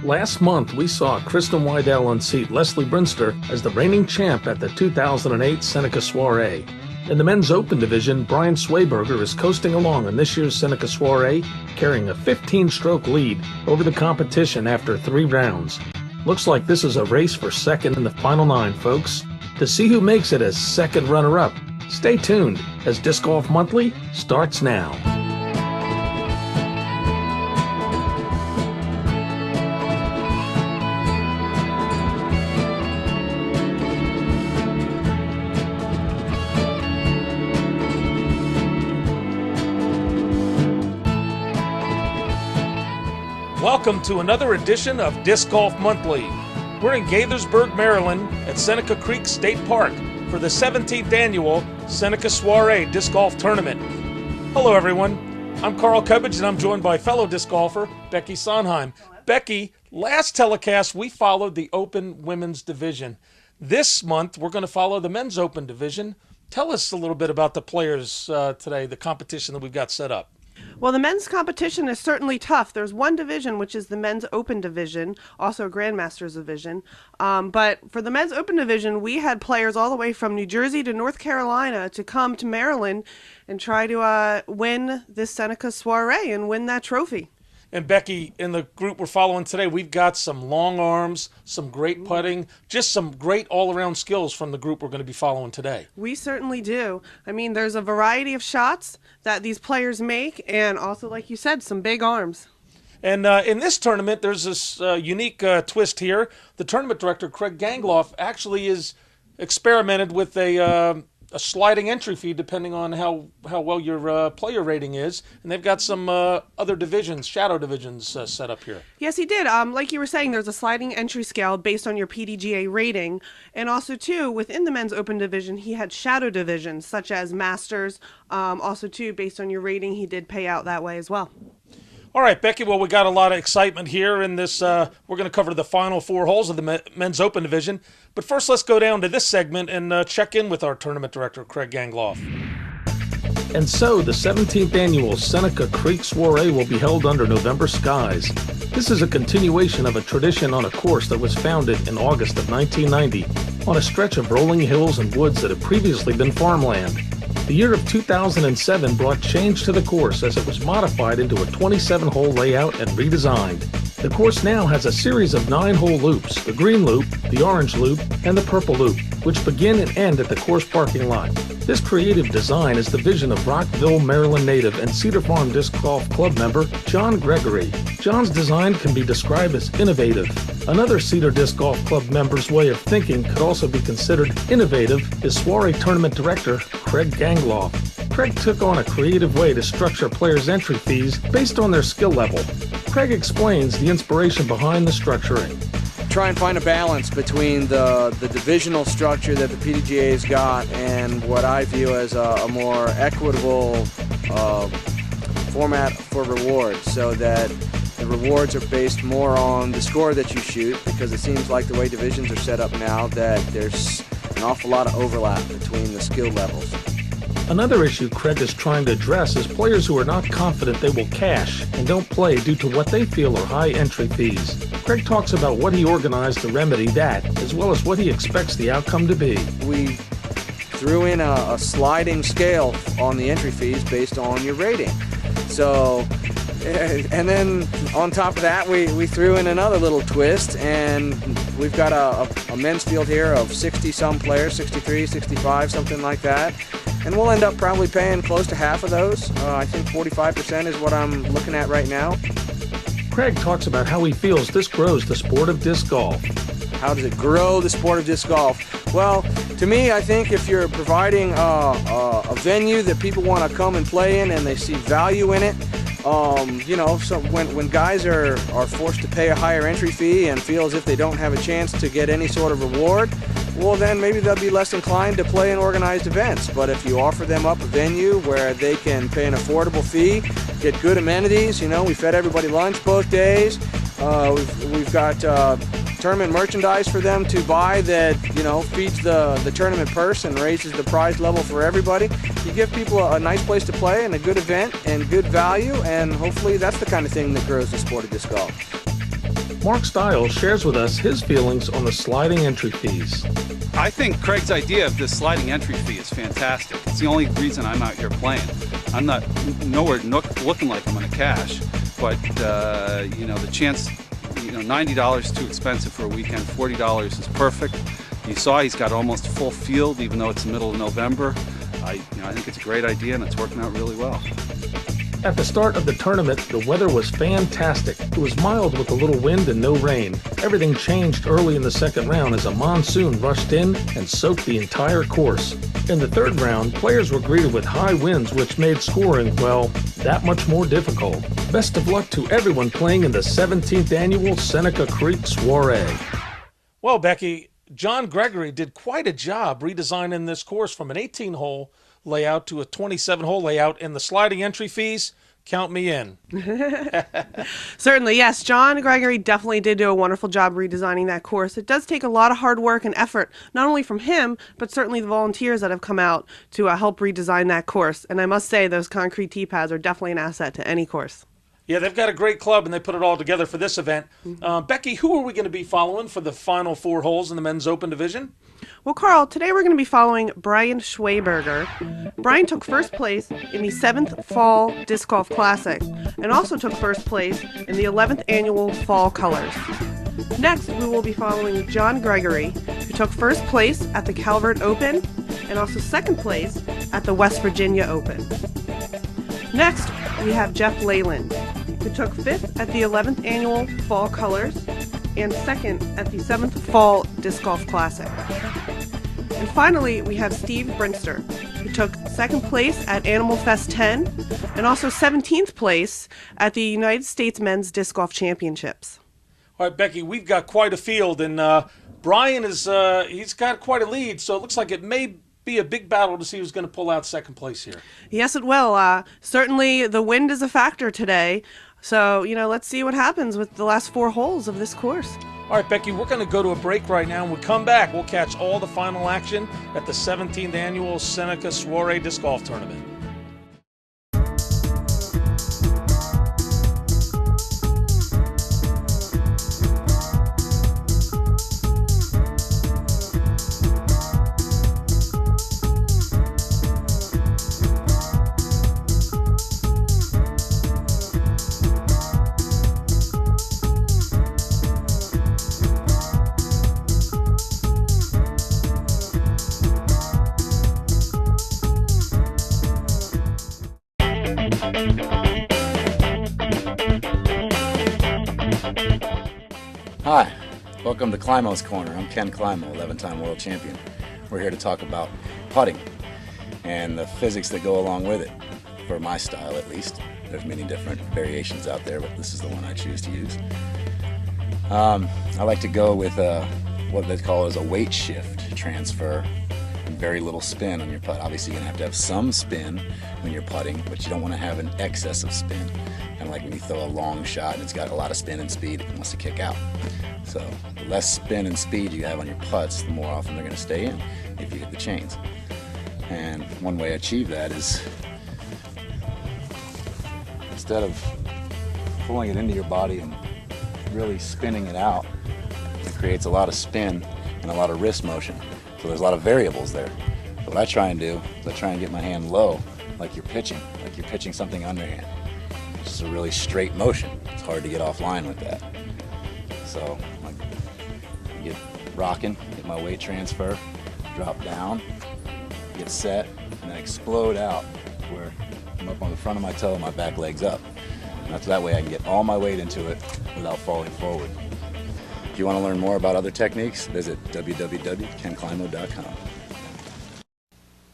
Last month, we saw Kristen Wydell unseat Leslie Brinster as the reigning champ at the 2008 Seneca Soiree. In the men's open division, Brian Swayberger is coasting along in this year's Seneca Soiree, carrying a 15-stroke lead over the competition after 3 rounds. Looks like this is a race for second in the final 9, folks. To see who makes it as second runner-up, stay tuned as Disc Golf Monthly starts now. Welcome to another edition of Disc Golf Monthly. We're in Gaithersburg, Maryland at Seneca Creek State Park for the 17th annual Seneca Soiree Disc Golf Tournament. Hello everyone, I'm Carl Cubbage and I'm joined by fellow disc golfer Becky Sondheim. Hello. Becky, last telecast we followed the Open Women's Division. This month we're going to follow the Men's Open Division. Tell us a little bit about the players today, the competition that we've got set up. Well, the men's competition is certainly tough. There's one division, which is the men's open division, also a Grandmasters division. But for the men's open division, we had players all the way from New Jersey to North Carolina to come to Maryland and try to win this Seneca Soiree and win that trophy. And Becky, in the group we're following today, we've got some long arms, some great putting, just some great all-around skills from the group we're going to be following today. We certainly do. I mean, there's a variety of shots that these players make, and also, like you said, some big arms. And in this tournament, there's this unique twist here. The tournament director, Craig Gangloff, actually is experimented with a sliding entry fee depending on how well your player rating is. And they've got some other divisions, shadow divisions set up here. Yes, he did. Like you were saying, there's a sliding entry scale based on your PDGA rating. And also, too, within the men's open division, he had shadow divisions, such as Masters. Also, too, based on your rating, he did pay out that way as well. All right, Becky, well, we got a lot of excitement here in this. We're going to cover the final 4 holes of the men's open division. But first, let's go down to this segment and check in with our tournament director, Craig Gangloff. And so, the 17th annual Seneca Creek Soiree will be held under November skies. This is a continuation of a tradition on a course that was founded in August of 1990 on a stretch of rolling hills and woods that had previously been farmland. The year of 2007 brought change to the course as it was modified into a 27-hole layout and redesigned. The course now has a series of 9-hole loops, the green loop, the orange loop, and the purple loop, which begin and end at the course parking lot. This creative design is the vision of Rockville, Maryland native and Cedar Farm Disc Golf Club member John Gregory. John's design can be described as innovative. Another Cedar Disc Golf Club member's way of thinking could also be considered innovative is Soiree Tournament Director Craig Gangloff. Craig took on a creative way to structure players' entry fees based on their skill level. Craig explains the inspiration behind the structuring. Try and find a balance between the divisional structure that the PDGA's got and what I view as a more equitable format for rewards, so that the rewards are based more on the score that you shoot, because it seems like the way divisions are set up now that there's an awful lot of overlap between the skill levels. Another issue Craig is trying to address is players who are not confident they will cash and don't play due to what they feel are high entry fees. Craig talks about what he organized to remedy that, as well as what he expects the outcome to be. We threw in a sliding scale on the entry fees based on your rating. So, and then on top of that, we threw in another little twist, and we've got a men's field here of 60-some players, 63, 65, something like that. And we'll end up probably paying close to half of those. I think 45% is what I'm looking at right now. Craig talks about how he feels this grows the sport of disc golf. How does it grow the sport of disc golf? Well, to me, I think if you're providing a venue that people want to come and play in and they see value in it, you know, so when guys are forced to pay a higher entry fee and feel as if they don't have a chance to get any sort of reward, well, then maybe they'll be less inclined to play in organized events. But if you offer them up a venue where they can pay an affordable fee, get good amenities, you know, we fed everybody lunch both days. We've got tournament merchandise for them to buy that, you know, feeds the tournament purse and raises the prize level for everybody. You give people a nice place to play and a good event and good value, and hopefully that's the kind of thing that grows the sport of disc golf. Mark Stiles shares with us his feelings on the sliding entry fees. I think Craig's idea of this sliding entry fee is fantastic. It's the only reason I'm out here playing. I'm not nowhere looking like I'm going to cash, but you know, the chance, you know, $90 is too expensive for a weekend. $40 is perfect. You saw he's got almost full field, even though it's the middle of November. I think it's a great idea, and it's working out really well. At the start of the tournament, the weather was fantastic. It was mild with a little wind and no rain. Everything changed early in the second round as a monsoon rushed in and soaked the entire course. In the third round, players were greeted with high winds, which made scoring, well, that much more difficult. Best of luck to everyone playing in the 17th annual Seneca Creek Soiree. Well, Becky, John Gregory did quite a job redesigning this course from an 18-hole layout to a 27-hole layout, and the sliding entry fees, count me in. Certainly, yes. John Gregory definitely did do a wonderful job redesigning that course. It does take a lot of hard work and effort, not only from him, but certainly the volunteers that have come out to help redesign that course. And I must say, those concrete tee pads are definitely an asset to any course. Yeah, they've got a great club, and they put it all together for this event. Becky, who are we going to be following for the final 4 holes in the men's open division? Well, Carl, today we're going to be following Brian Schweberger. Brian took first place in the 7th Fall Disc Golf Classic and also took first place in the 11th Annual Fall Colors. Next, we will be following John Gregory, who took first place at the Calvert Open and also second place at the West Virginia Open. Next, we have Jeff Leyland, who took 5th at the 11th Annual Fall Colors and 2nd at the 7th Fall Disc Golf Classic. And finally, we have Steve Brinster, who took 2nd place at Animal Fest 10 and also 17th place at the United States Men's Disc Golf Championships. All right, Becky, we've got quite a field, and Brian is he's got quite a lead, so it looks like it may be a big battle to see who's going to pull out second place here. Yes, it will. Certainly, the wind is a factor today. So, let's see what happens with the last 4 holes of this course. All right, Becky, we're going to go to a break right now. When we come back, we'll catch all the final action at the 17th Annual Seneca Soiree Disc Golf Tournament. Hi, welcome to Climo's Corner. I'm Ken Climo, 11-time world champion. We're here to talk about putting and the physics that go along with it, for my style at least. There's many different variations out there, but this is the one I choose to use. I like to go with what they call as a weight shift transfer and very little spin on your putt. Obviously you're going to have some spin when you're putting, but you don't want to have an excess of spin. Kind of like when you throw a long shot and it's got a lot of spin and speed, it wants to kick out. So the less spin and speed you have on your putts, the more often they're going to stay in if you hit the chains. And one way to achieve that is, instead of pulling it into your body and really spinning it out, it creates a lot of spin and a lot of wrist motion. So there's a lot of variables there. So what I try and do is I try and get my hand low, like you're pitching something underhand. It's a really straight motion. It's hard to get offline with that. So I get rocking, get my weight transfer, drop down, get set, and then explode out where I'm up on the front of my toe and my back leg's up. And that's that way I can get all my weight into it without falling forward. If you want to learn more about other techniques, visit www.kenclimo.com.